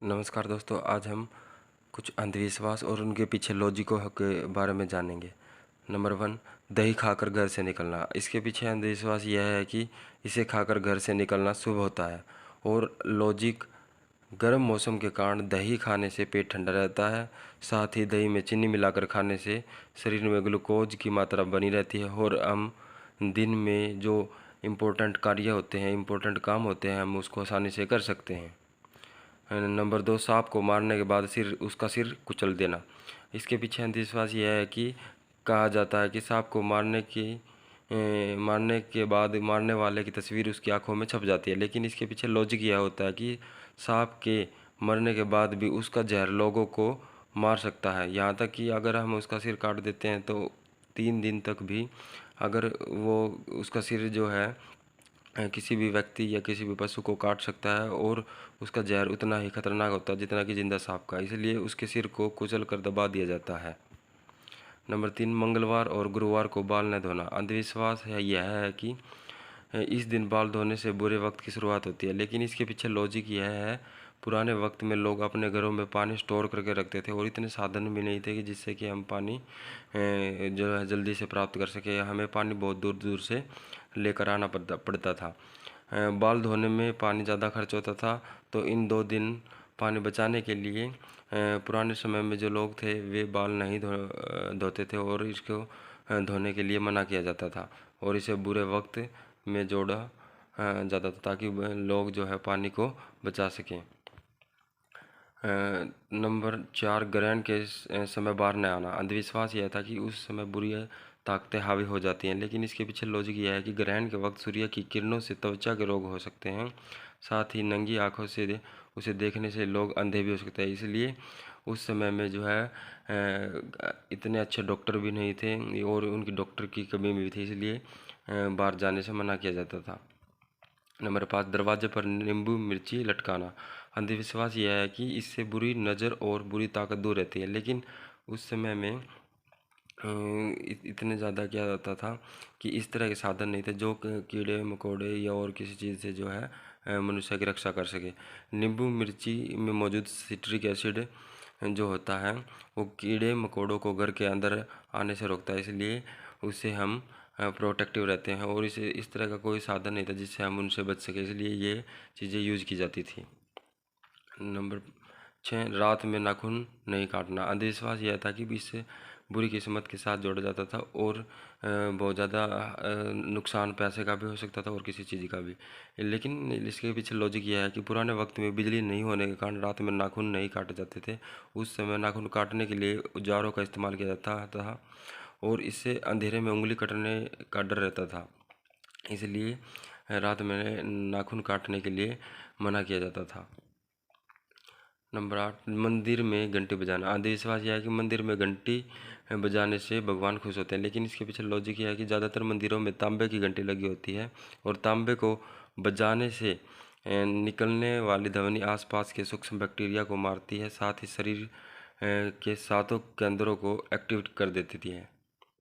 नमस्कार दोस्तों, आज हम कुछ अंधविश्वास और उनके पीछे लॉजिकों के बारे में जानेंगे। नंबर 1, दही खाकर घर से निकलना। इसके पीछे अंधविश्वास यह है कि इसे खाकर घर से निकलना शुभ होता है। और लॉजिक, गर्म मौसम के कारण दही खाने से पेट ठंडा रहता है। साथ ही दही में चीनी मिलाकर खाने से शरीर में ग्लूकोज की मात्रा बनी रहती है और हम दिन में जो इम्पोर्टेंट कार्य होते हैं, इम्पोर्टेंट काम होते हैं, हम उसको आसानी से कर सकते हैं। नंबर 2, सांप को मारने के बाद उसका सिर कुचल देना। इसके पीछे अंधविश्वास यह है कि कहा जाता है कि सांप को मारने के बाद मारने वाले की तस्वीर उसकी आंखों में छप जाती है। लेकिन इसके पीछे लॉजिक यह होता है कि सांप के मरने के बाद भी उसका जहर लोगों को मार सकता है। यहाँ तक कि अगर हम उसका सिर काट देते हैं तो 3 दिन तक भी अगर वो उसका सिर जो है किसी भी व्यक्ति या किसी भी पशु को काट सकता है और उसका जहर उतना ही खतरनाक होता है जितना कि जिंदा सांप का। इसलिए उसके सिर को कुचल कर दबा दिया जाता है। नंबर 3, मंगलवार और गुरुवार को बाल न धोना। अंधविश्वास है यह है कि इस दिन बाल धोने से बुरे वक्त की शुरुआत होती है। लेकिन इसके पीछे लॉजिक यह है, पुराने वक्त में लोग अपने घरों में पानी स्टोर करके रखते थे और इतने साधन भी नहीं थे कि जिससे कि हम पानी जो है जल्दी से प्राप्त कर सके। हमें पानी बहुत दूर दूर से लेकर आना पड़ता था। बाल धोने में पानी ज़्यादा खर्च होता था, तो इन 2 दिन पानी बचाने के लिए पुराने समय में जो लोग थे वे बाल नहीं धोते थे और इसको धोने के लिए मना किया जाता था और इसे बुरे वक्त में जोड़ा जाता था ताकि लोग जो है पानी को बचा सकें। नंबर 4, ग्रहण के समय बाहर न आना। अंधविश्वास यह था कि उस समय बुरी ताकतें हावी हो जाती हैं। लेकिन इसके पीछे लॉजिक यह है कि ग्रहण के वक्त सूर्य की किरणों से त्वचा के रोग हो सकते हैं। साथ ही नंगी आंखों से उसे देखने से लोग अंधे भी हो सकते हैं। इसलिए उस समय में जो है इतने अच्छे डॉक्टर भी नहीं थे और उनकी डॉक्टर की कमी भी थी, इसलिए बाहर जाने से मना किया जाता था। नंबर 5, दरवाजे पर नींबू मिर्ची लटकाना। अंधविश्वास यह है कि इससे बुरी नज़र और बुरी ताकत दूर रहती है। लेकिन उस समय में इतने ज़्यादा क्या होता था कि इस तरह के साधन नहीं थे जो कीड़े मकोड़े या और किसी चीज़ से जो है मनुष्य की रक्षा कर सके। नींबू मिर्ची में मौजूद सिट्रिक एसिड जो होता है वो कीड़े मकोड़ों को घर के अंदर आने से रोकता है, इसलिए उससे हम प्रोटेक्टिव रहते हैं और इसे इस तरह का कोई साधन नहीं था जिससे हम उनसे बच सके, इसलिए ये चीज़ें यूज की जाती थी। नंबर 6, रात में नाखून नहीं काटना। अंधविश्वास यह था कि इससे बुरी किस्मत के साथ जोड़ा जाता था और बहुत ज़्यादा नुकसान पैसे का भी हो सकता था और किसी चीज़ का भी। लेकिन इसके पीछे लॉजिक यह है कि पुराने वक्त में बिजली नहीं होने के कारण रात में नाखून नहीं काटे जाते थे। उस समय नाखून काटने के लिए औजारों का इस्तेमाल किया जाता था और इससे अंधेरे में उंगली कटने का डर रहता था, इसलिए रात में नाखून काटने के लिए मना किया जाता था। नंबर 8, मंदिर में घंटी बजाना। अंधविश्वास यह है कि मंदिर में घंटी बजाने से भगवान खुश होते हैं। लेकिन इसके पीछे लॉजिक यह है कि ज़्यादातर मंदिरों में तांबे की घंटी लगी होती है और तांबे को बजाने से निकलने वाली ध्वनि आसपास के सूक्ष्म बैक्टीरिया को मारती है, साथ ही शरीर के सातों केंद्रों को एक्टिवेट कर देती है।